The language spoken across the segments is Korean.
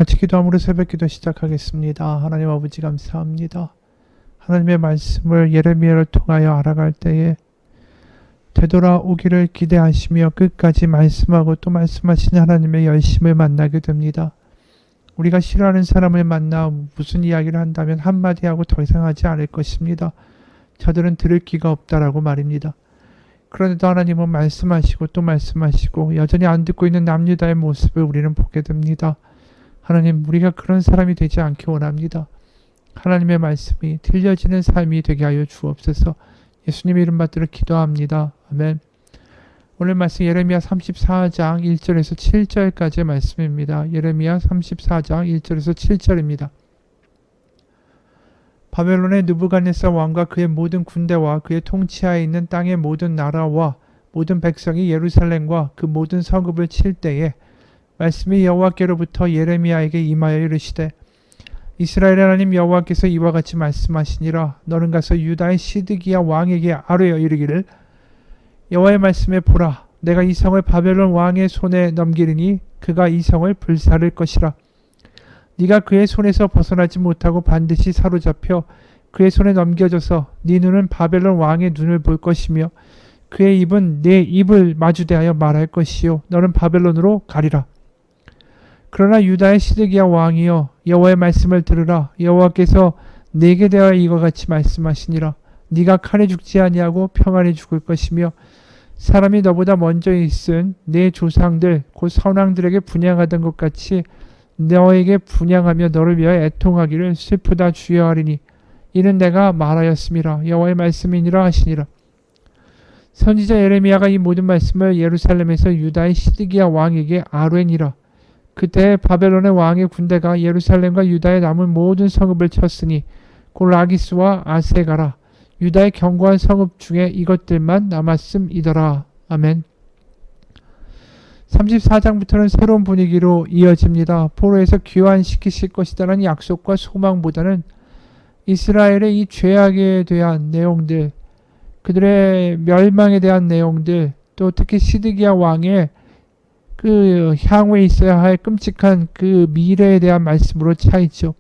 같이 기도함으로 새벽기도 시작하겠습니다. 하나님 아버지 감사합니다. 하나님의 말씀을 예레미야를 통하여 알아갈 때에 되돌아오기를 기대하시며 끝까지 말씀하고 또 말씀하시는 하나님의 열심을 만나게 됩니다. 우리가 싫어하는 사람을 만나 무슨 이야기를 한다면 한마디 하고 더 이상 하지 않을 것입니다. 저들은 들을 귀가 없다라고 말입니다. 그런데도 하나님은 말씀하시고 또 말씀하시고 여전히 안 듣고 있는 남유다의 모습을 우리는 보게 됩니다. 하나님, 우리가 그런 사람이 되지 않기 원합니다. 하나님의 말씀이 들려지는 삶이 되게 하여 주옵소서. 예수님의 이름 받들어 기도합니다. 아멘. 오늘 말씀 예레미야 34장 1절에서 7절까지의 말씀입니다. 예레미야 34장 1절에서 7절입니다. 바벨론의 느부갓네살 왕과 그의 모든 군대와 그의 통치하에 있는 땅의 모든 나라와 모든 백성이 예루살렘과 그 모든 성읍을 칠 때에 말씀이 여호와께로부터 예레미야에게 임하여 이르시되 이스라엘의 하나님 여호와께서 이와 같이 말씀하시니라. 너는 가서 유다의 시드기야 왕에게 아뢰어 이르기를 여호와의 말씀에 보라. 내가 이 성을 바벨론 왕의 손에 넘기리니 그가 이 성을 불사를 것이라. 네가 그의 손에서 벗어나지 못하고 반드시 사로잡혀 그의 손에 넘겨져서 네 눈은 바벨론 왕의 눈을 볼 것이며 그의 입은 내 입을 마주대하여 말할 것이요 너는 바벨론으로 가리라. 그러나 유다의 시드기야 왕이여 여호와의 말씀을 들으라. 여호와께서 내게 대하여 이와 같이 말씀하시니라. 네가 칼에 죽지 아니하고 평안히 죽을 것이며 사람이 너보다 먼저 있은 내 조상들 곧 선왕들에게 분향하던 것 같이 너에게 분향하며 너를 위하여 애통하기를 슬프다 주여하리니 이는 내가 말하였음이라. 여호와의 말씀이니라 하시니라. 선지자 예레미야가 이 모든 말씀을 예루살렘에서 유다의 시드기야 왕에게 아뢰니라. 그때 바벨론의 왕의 군대가 예루살렘과 유다의 남은 모든 성읍을 쳤으니 곧 라기스와 아세가라. 유다의 견고한 성읍 중에 이것들만 남았음이더라. 아멘. 34장부터는 새로운 분위기로 이어집니다. 포로에서 귀환시키실 것이다라는 약속과 소망보다는 이스라엘의 이 죄악에 대한 내용들, 그들의 멸망에 대한 내용들, 또 특히 시드기야 왕의 그 향후에 있어야 할 끔찍한 그 미래에 대한 말씀으로 차 있죠.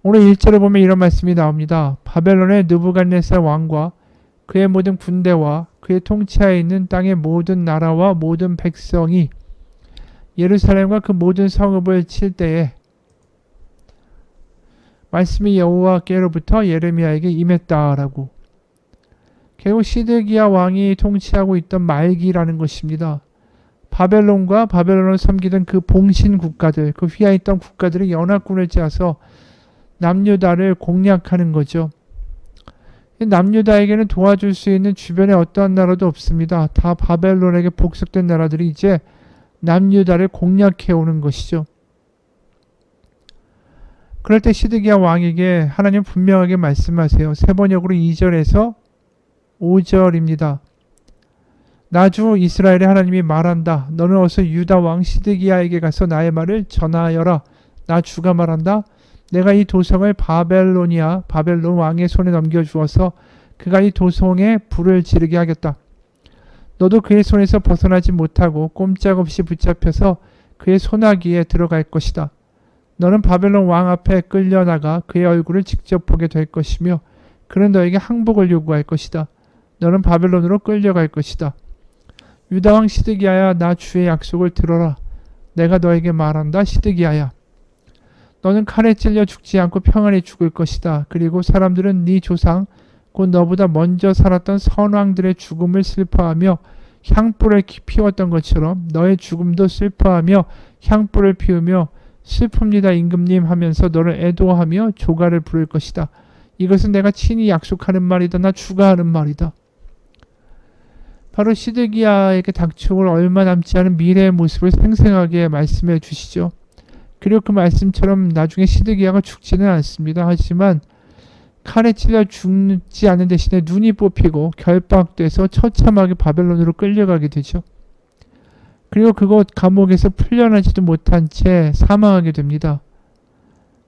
오늘 1절에 보면 이런 말씀이 나옵니다. 바벨론의 느부갓네살 왕과 그의 모든 군대와 그의 통치하에 있는 땅의 모든 나라와 모든 백성이 예루살렘과 그 모든 성읍을 칠 때에 말씀이 여호와께로부터 예레미야에게 임했다라고. 결국 시드기야 왕이 통치하고 있던 말기라는 것입니다. 바벨론과 바벨론을 섬기던 그 봉신 국가들, 그 휘하에 있던 국가들이 연합군을 짜서 남유다를 공략하는 거죠. 남유다에게는 도와줄 수 있는 주변에 어떠한 나라도 없습니다. 다 바벨론에게 복속된 나라들이 이제 남유다를 공략해 오는 것이죠. 그럴 때 시드기야 왕에게 하나님 분명하게 말씀하세요. 세 번역으로 2절에서 5절입니다. 나주 이스라엘의 하나님이 말한다. 너는 어서 유다 왕 시드기야에게 가서 나의 말을 전하여라. 나 주가 말한다. 내가 이 도성을 바벨론 왕의 손에 넘겨주어서 그가 이 도성에 불을 지르게 하겠다. 너도 그의 손에서 벗어나지 못하고 꼼짝없이 붙잡혀서 그의 손아귀에 들어갈 것이다. 너는 바벨론 왕 앞에 끌려나가 그의 얼굴을 직접 보게 될 것이며 그는 너에게 항복을 요구할 것이다. 너는 바벨론으로 끌려갈 것이다. 유다 왕 시드기야야, 나 주의 약속을 들어라. 내가 너에게 말한다. 시드기야야, 너는 칼에 찔려 죽지 않고 평안히 죽을 것이다. 그리고 사람들은 네 조상 곧 너보다 먼저 살았던 선왕들의 죽음을 슬퍼하며 향불을 피웠던 것처럼 너의 죽음도 슬퍼하며 향불을 피우며 슬픕니다 임금님 하면서 너를 애도하며 조가를 부를 것이다. 이것은 내가 친히 약속하는 말이다. 나 추가하는 말이다. 바로 시드기야에게 닥쳐올 얼마 남지 않은 미래의 모습을 생생하게 말씀해 주시죠. 그리고 그 말씀처럼 나중에 시드기야가 죽지는 않습니다. 하지만 칼에 찔려 죽지 않는 대신에 눈이 뽑히고 결박돼서 처참하게 바벨론으로 끌려가게 되죠. 그리고 그곳 감옥에서 풀려나지도 못한 채 사망하게 됩니다.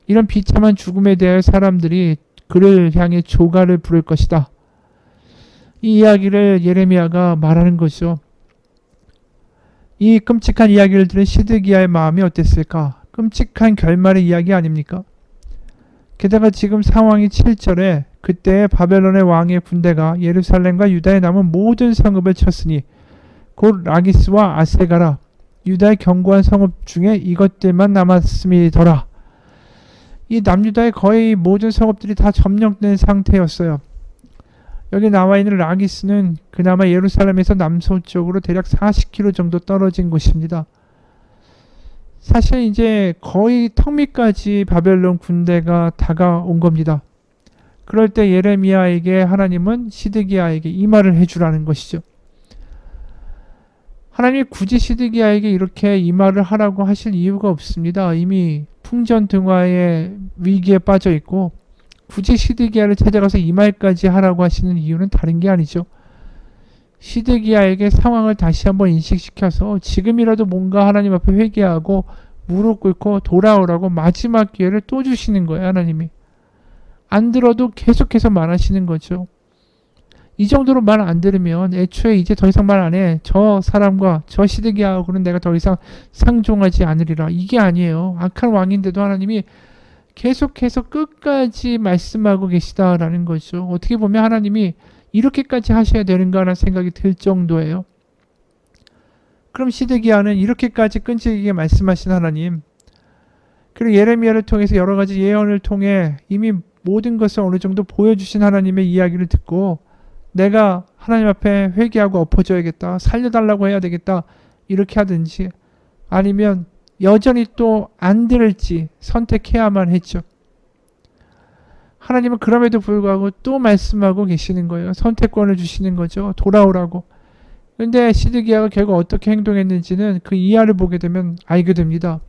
이런 비참한 죽음에 대해 사람들이 그를 향해 조가를 부를 것이다. 이 이야기를 예레미야가 말하는 거죠. 이 끔찍한 이야기를 들은 시드기야의 마음이 어땠을까? 끔찍한 결말의 이야기 아닙니까? 게다가 지금 상황이 7절에 그때 바벨론의 왕의 군대가 예루살렘과 유다에 남은 모든 성읍을 쳤으니 곧 라기스와 아세가라 유다의 견고한 성읍 중에 이것들만 남았음이더라. 이 남유다의 거의 모든 성읍들이 다 점령된 상태였어요. 여기 나와 있는 라기스는 그나마 예루살렘에서 남서쪽으로 대략 40km 정도 떨어진 곳입니다. 사실 이제 거의 턱 밑까지 바벨론 군대가 다가온 겁니다. 그럴 때 예레미야에게 하나님은 시드기야에게 이 말을 해주라는 것이죠. 하나님이 굳이 시드기야에게 이렇게 이 말을 하라고 하실 이유가 없습니다. 이미 풍전등화의 위기에 빠져 있고 굳이 시드기야를 찾아가서 이 말까지 하라고 하시는 이유는 다른 게 아니죠. 시드기야에게 상황을 다시 한번 인식시켜서 지금이라도 뭔가 하나님 앞에 회개하고 무릎 꿇고 돌아오라고 마지막 기회를 또 주시는 거예요. 하나님이. 안 들어도 계속해서 말하시는 거죠. 이 정도로 말 안 들으면 애초에 이제 더 이상 말 안 해. 저 사람과 저 시드기야하고는 내가 더 이상 상종하지 않으리라. 이게 아니에요. 악한 왕인데도 하나님이 계속해서 끝까지 말씀하고 계시다라는 거죠. 어떻게 보면 하나님이 이렇게까지 하셔야 되는가라는 생각이 들 정도예요. 그럼 시드기야는 이렇게까지 끈질기게 말씀하신 하나님, 그리고 예레미야를 통해서 여러 가지 예언을 통해 이미 모든 것을 어느 정도 보여주신 하나님의 이야기를 듣고 내가 하나님 앞에 회개하고 엎어져야겠다, 살려달라고 해야 되겠다 이렇게 하든지 아니면 여전히 또 안 들을지 선택해야만 했죠. 하나님은 그럼에도 불구하고 또 말씀하고 계시는 거예요. 선택권을 주시는 거죠. 돌아오라고. 그런데 시드기야가 결국 어떻게 행동했는지는 그 이하를 보게 되면 알게 됩니다.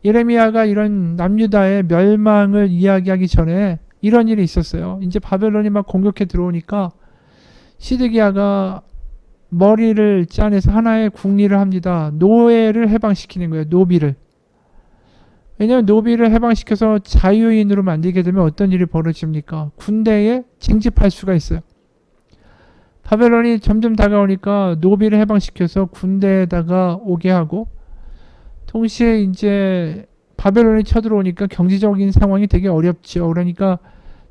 예레미야가 이런 남유다의 멸망을 이야기하기 전에 이런 일이 있었어요. 이제 바벨론이 막 공격해 들어오니까 시드기야가 머리를 짜내서 하나의 궁리를 합니다. 노예를 해방시키는 거예요. 노비를. 왜냐하면 노비를 해방시켜서 자유인으로 만들게 되면 어떤 일이 벌어집니까? 군대에 징집할 수가 있어요. 바벨론이 점점 다가오니까 노비를 해방시켜서 군대에다가 오게 하고 동시에 이제 바벨론이 쳐들어오니까 경제적인 상황이 되게 어렵죠. 그러니까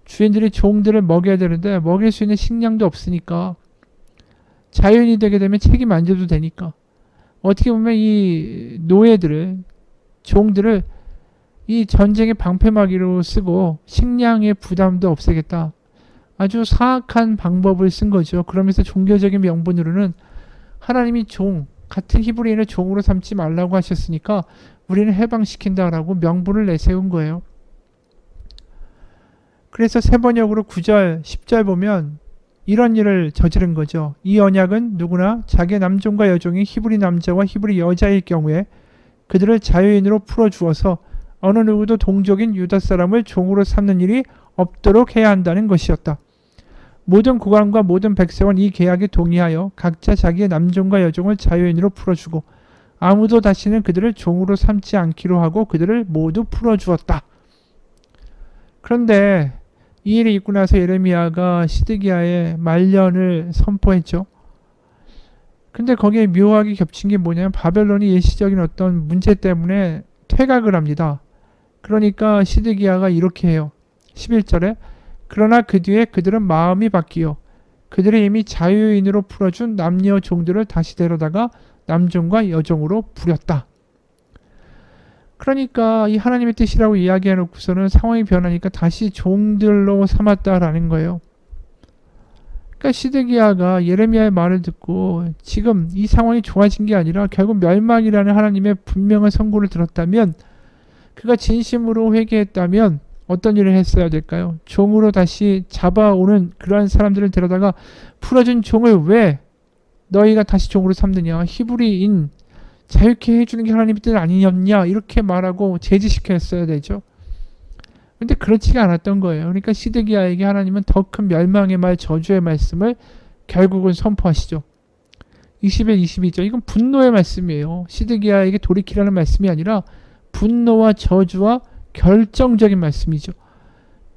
주인들이 종들을 먹여야 되는데 먹일 수 있는 식량도 없으니까 자유인이 되게 되면 책임 안 져도 되니까 어떻게 보면 이 노예들을 종들을 이 전쟁의 방패막이로 쓰고 식량의 부담도 없애겠다. 아주 사악한 방법을 쓴 거죠. 그러면서 종교적인 명분으로는 하나님이 같은 히브리인을 종으로 삼지 말라고 하셨으니까 우리는 해방시킨다라고 명분을 내세운 거예요. 그래서 세번역으로 9절, 10절 보면 이런 일을 저지른 거죠. 이 언약은 누구나 자기의 남종과 여종이 히브리 남자와 히브리 여자일 경우에 그들을 자유인으로 풀어주어서 어느 누구도 동족인 유다 사람을 종으로 삼는 일이 없도록 해야 한다는 것이었다. 모든 국왕과 모든 백성은 이 계약에 동의하여 각자 자기의 남종과 여종을 자유인으로 풀어주고 아무도 다시는 그들을 종으로 삼지 않기로 하고 그들을 모두 풀어주었다. 그런데 이 일이 있고 나서 예레미야가 시드기야의 말년을 선포했죠. 근데 거기에 묘하게 겹친 게 뭐냐면 바벨론이 일시적인 어떤 문제 때문에 퇴각을 합니다. 그러니까 시드기야가 이렇게 해요. 11절에 그러나 그 뒤에 그들은 마음이 바뀌어 그들이 이미 자유인으로 풀어준 남녀 종들을 다시 데려다가 남종과 여종으로 부렸다. 그러니까 이 하나님의 뜻이라고 이야기해놓고서는 상황이 변하니까 다시 종들로 삼았다라는 거예요. 그러니까 시드기야가 예레미야의 말을 듣고 지금 이 상황이 좋아진 게 아니라 결국 멸망이라는 하나님의 분명한 선고를 들었다면, 그가 진심으로 회개했다면 어떤 일을 했어야 될까요? 종으로 다시 잡아오는 그러한 사람들을 데려다가 풀어준 종을 왜 너희가 다시 종으로 삼느냐, 히브리인 자유케 해주는 게 하나님의 뜻 아니었냐, 이렇게 말하고 제지시켰어야 되죠. 근데 그렇지가 않았던 거예요. 그러니까 시드기야에게 하나님은 더 큰 멸망의 말, 저주의 말씀을 결국은 선포하시죠. 21, 22절, 이건 분노의 말씀이에요. 시드기야에게 돌이키라는 말씀이 아니라 분노와 저주와 결정적인 말씀이죠.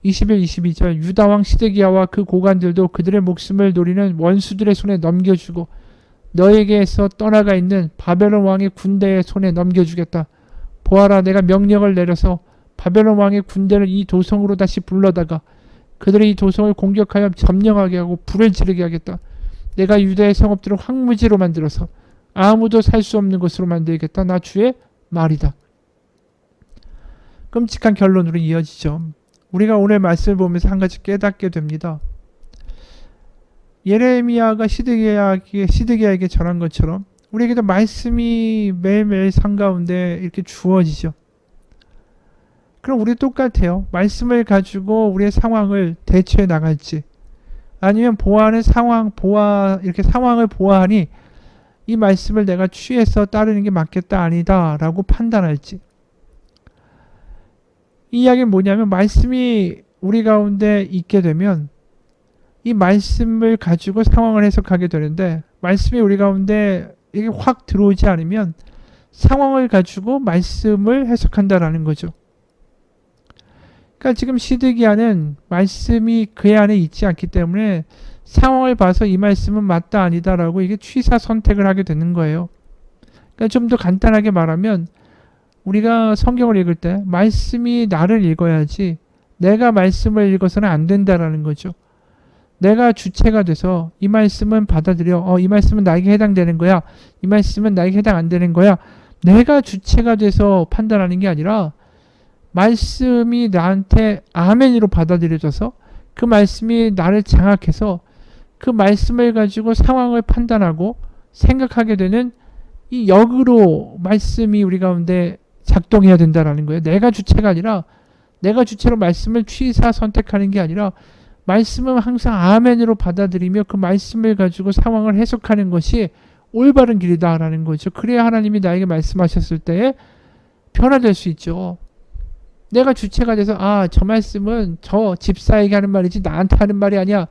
21, 22절, 유다왕 시드기야와 그 고관들도 그들의 목숨을 노리는 원수들의 손에 넘겨주고 너에게서 떠나가 있는 바벨론 왕의 군대의 손에 넘겨주겠다. 보아라, 내가 명령을 내려서 바벨론 왕의 군대를 이 도성으로 다시 불러다가 그들이 이 도성을 공격하여 점령하게 하고 불을 지르게 하겠다. 내가 유다의 성읍들을 황무지로 만들어서 아무도 살 수 없는 곳으로 만들겠다. 나 주의 말이다. 끔찍한 결론으로 이어지죠. 우리가 오늘 말씀을 보면서 한 가지 깨닫게 됩니다. 예레미야가 시드기야에게 전한 것처럼 우리에게도 말씀이 매일매일 삶 가운데 이렇게 주어지죠. 그럼 우리 똑같아요. 말씀을 가지고 우리의 상황을 대처해 나갈지, 아니면 이렇게 상황을 보아하니 이 말씀을 내가 취해서 따르는 게 맞겠다, 아니다 라고 판단할지. 이 이야기는 뭐냐면, 말씀이 우리 가운데 있게 되면 이 말씀을 가지고 상황을 해석하게 되는데, 말씀이 우리 가운데 이게 확 들어오지 않으면 상황을 가지고 말씀을 해석한다라는 거죠. 그러니까 지금 시드기야는 말씀이 그의 안에 있지 않기 때문에 상황을 봐서 이 말씀은 맞다 아니다라고 이게 취사 선택을 하게 되는 거예요. 그러니까 좀 더 간단하게 말하면, 우리가 성경을 읽을 때 말씀이 나를 읽어야지 내가 말씀을 읽어서는 안 된다라는 거죠. 내가 주체가 돼서 이 말씀은 받아들여, 이 말씀은 나에게 해당되는 거야, 이 말씀은 나에게 해당 안 되는 거야, 내가 주체가 돼서 판단하는 게 아니라 말씀이 나한테 아멘으로 받아들여져서 그 말씀이 나를 장악해서 그 말씀을 가지고 상황을 판단하고 생각하게 되는 이 역으로 말씀이 우리 가운데 작동해야 된다라는 거예요. 내가 주체가 아니라, 내가 주체로 말씀을 취사 선택하는 게 아니라 말씀은 항상 아멘으로 받아들이며 그 말씀을 가지고 상황을 해석하는 것이 올바른 길이다라는 거죠. 그래야 하나님이 나에게 말씀하셨을 때에 변화될 수 있죠. 내가 주체가 돼서 저 말씀은 저 집사에게 하는 말이지 나한테 하는 말이 아니야,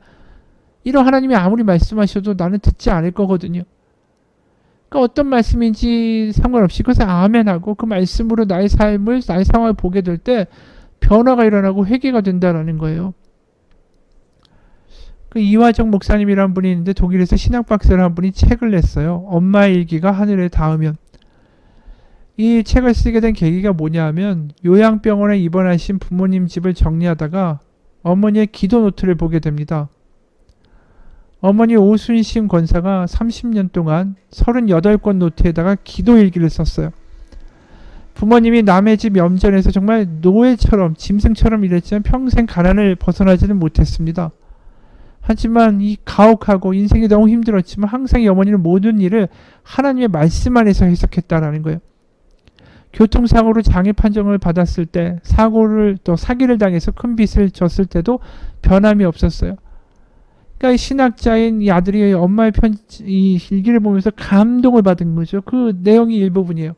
이런 하나님이 아무리 말씀하셔도 나는 듣지 않을 거거든요. 그러니까 어떤 말씀인지 상관없이 그것을 아멘하고 그 말씀으로 나의 삶을, 나의 상황을 보게 될 때 변화가 일어나고 회개가 된다라는 거예요. 그 이화정 목사님이라는 분이 있는데 독일에서 신학박사를 한 분이 책을 냈어요. 엄마의 일기가 하늘에 닿으면. 이 책을 쓰게 된 계기가 뭐냐 하면, 요양병원에 입원하신 부모님 집을 정리하다가 어머니의 기도 노트를 보게 됩니다. 어머니 오순심 권사가 30년 동안 38권 노트에다가 기도 일기를 썼어요. 부모님이 남의 집 염전에서 정말 노예처럼, 짐승처럼 일했지만 평생 가난을 벗어나지는 못했습니다. 하지만 이 가혹하고 인생이 너무 힘들었지만 항상 이 어머니는 모든 일을 하나님의 말씀 안에서 해석했다라는 거예요. 교통사고로 장애 판정을 받았을 때, 사기를 당해서 큰 빚을 졌을 때도 변함이 없었어요. 그러니까 신학자인 이 아들이 엄마의 이 일기를 보면서 감동을 받은 거죠. 그 내용이 일부분이에요.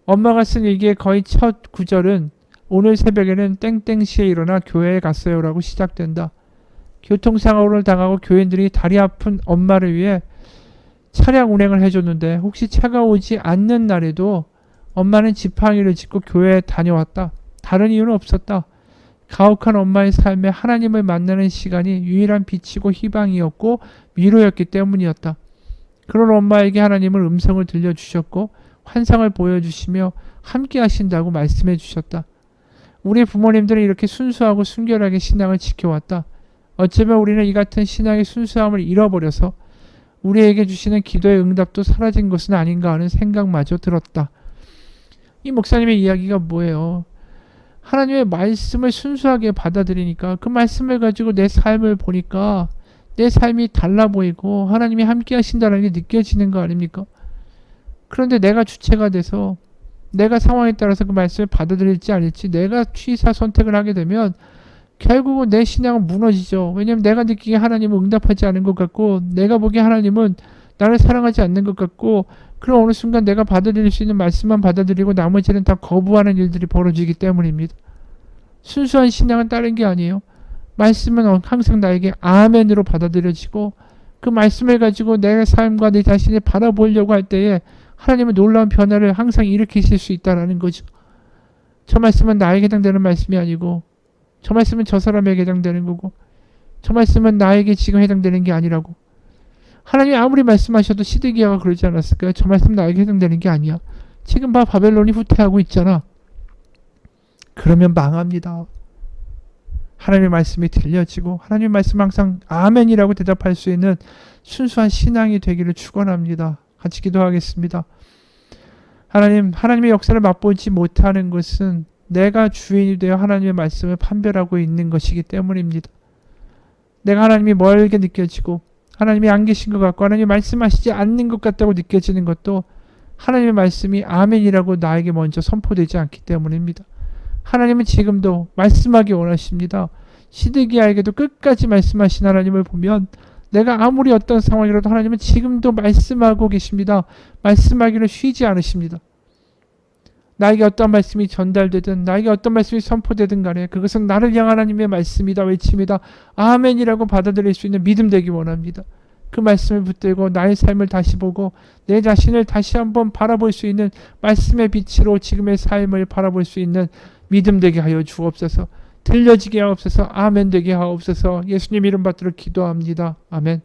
엄마가 쓴 일기의 거의 첫 구절은 오늘 새벽에는 땡땡시에 일어나 교회에 갔어요 라고 시작된다. 교통사고를 당하고 교인들이 다리 아픈 엄마를 위해 차량 운행을 해줬는데 혹시 차가 오지 않는 날에도 엄마는 지팡이를 짚고 교회에 다녀왔다. 다른 이유는 없었다. 가혹한 엄마의 삶에 하나님을 만나는 시간이 유일한 빛이고 희망이었고 위로였기 때문이었다. 그런 엄마에게 하나님은 음성을 들려주셨고 환상을 보여주시며 함께 하신다고 말씀해 주셨다. 우리 부모님들은 이렇게 순수하고 순결하게 신앙을 지켜왔다. 어쩌면 우리는 이 같은 신앙의 순수함을 잃어버려서 우리에게 주시는 기도의 응답도 사라진 것은 아닌가 하는 생각마저 들었다. 이 목사님의 이야기가 뭐예요? 하나님의 말씀을 순수하게 받아들이니까 그 말씀을 가지고 내 삶을 보니까 내 삶이 달라 보이고 하나님이 함께 하신다는 게 느껴지는 거 아닙니까? 그런데 내가 주체가 돼서 내가 상황에 따라서 그 말씀을 받아들일지 아닐지 내가 취사 선택을 하게 되면 결국은 내 신앙은 무너지죠. 왜냐하면 내가 느끼기에 하나님은 응답하지 않은 것 같고 내가 보기에 하나님은 나를 사랑하지 않는 것 같고 그럼 어느 순간 내가 받아들일 수 있는 말씀만 받아들이고 나머지는 다 거부하는 일들이 벌어지기 때문입니다. 순수한 신앙은 다른 게 아니에요. 말씀은 항상 나에게 아멘으로 받아들여지고 그 말씀을 가지고 내 삶과 내 자신을 바라보려고 할 때에 하나님은 놀라운 변화를 항상 일으키실 수 있다는 거죠. 저 말씀은 나에게 해당되는 말씀이 아니고 저 말씀은 저 사람에게 해당되는 거고 저 말씀은 나에게 지금 해당되는 게 아니라고. 하나님이 아무리 말씀하셔도 시드기야가 그러지 않았을까요? 저 말씀 나에게 해당되는 게 아니야. 지금 봐 바벨론이 후퇴하고 있잖아. 그러면 망합니다. 하나님의 말씀이 들려지고 하나님의 말씀 항상 아멘이라고 대답할 수 있는 순수한 신앙이 되기를 축원합니다. 같이 기도하겠습니다. 하나님의 역사를 맛보지 못하는 것은 내가 주인이 되어 하나님의 말씀을 판별하고 있는 것이기 때문입니다. 내가 하나님이 멀게 느껴지고 하나님이 안 계신 것 같고 하나님이 말씀하시지 않는 것 같다고 느껴지는 것도 하나님의 말씀이 아멘이라고 나에게 먼저 선포되지 않기 때문입니다. 하나님은 지금도 말씀하기 원하십니다. 시드기야에게도 끝까지 말씀하신 하나님을 보면 내가 아무리 어떤 상황이라도 하나님은 지금도 말씀하고 계십니다. 말씀하기를 쉬지 않으십니다. 나에게 어떤 말씀이 전달되든 나에게 어떤 말씀이 선포되든 간에 그것은 나를 향한 하나님의 말씀이다 외칩니다. 아멘이라고 받아들일 수 있는 믿음 되기 원합니다. 그 말씀을 붙들고 나의 삶을 다시 보고 내 자신을 다시 한번 바라볼 수 있는 말씀의 빛으로 지금의 삶을 바라볼 수 있는 믿음 되게 하여 주옵소서. 들려지게 하옵소서. 아멘 되게 하옵소서. 예수님 이름 받들어 기도합니다. 아멘.